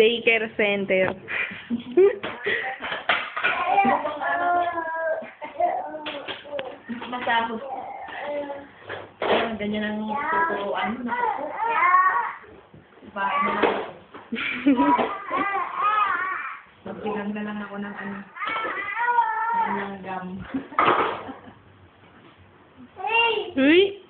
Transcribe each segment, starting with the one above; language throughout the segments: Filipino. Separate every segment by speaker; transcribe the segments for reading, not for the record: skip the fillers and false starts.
Speaker 1: Daycare center.
Speaker 2: Masahod. Ganyan ang tuturuan mo. Naku. Bahay na lang. Magbilang na lang ako ng ano. Ng gum.
Speaker 1: Uy!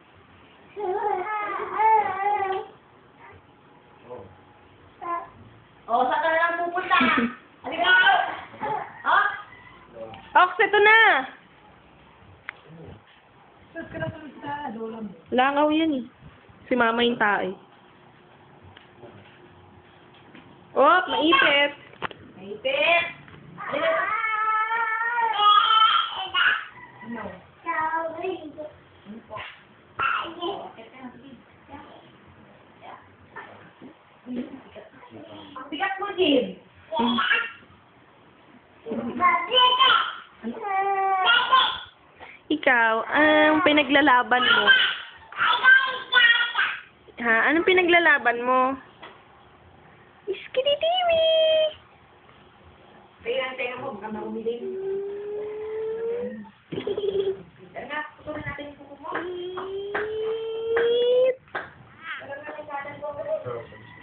Speaker 2: Oh, saan ka na lang pupunta? Halika! Ha?
Speaker 1: Ox, ito na!
Speaker 2: Saan ka na sa dolam?
Speaker 1: Langaw yan eh. Si mama yung tae. Oh, maipit!
Speaker 2: Maipit! Ano? Ang bigat mo, Jim.
Speaker 1: Ikaw, anong pinaglalaban mo? Ha? Anong pinaglalaban mo? Iskiditiwi!
Speaker 2: Kaya ang tenga mo, baka maumiling. Tara nga, putulin natin yung kuko mo.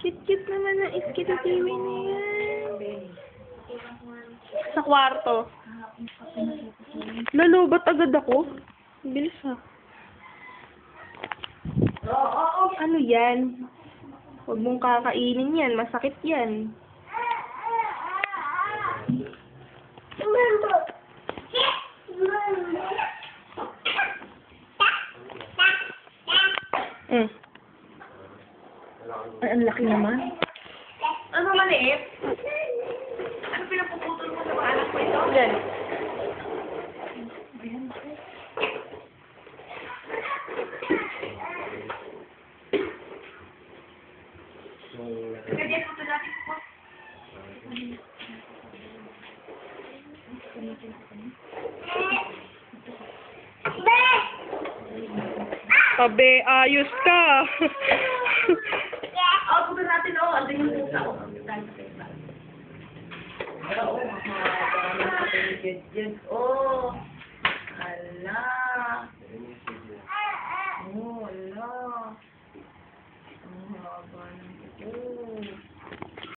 Speaker 1: Cute-cute naman na iskiditiwi na yan. Sa kwarto. Lalubat agad ako. Bilis ha. Ano yan? Huwag mong kakainin yan. Masakit yan. Ay, ang laki naman.
Speaker 2: Ano maliit? Ano pinapuputol mo sa mga anak mo ito?
Speaker 1: Yan.
Speaker 2: Kaya putol natin po.
Speaker 1: Sabi, ayos ka.
Speaker 2: Putol natin, oh. Andun yung puta, oh. Oo, oh.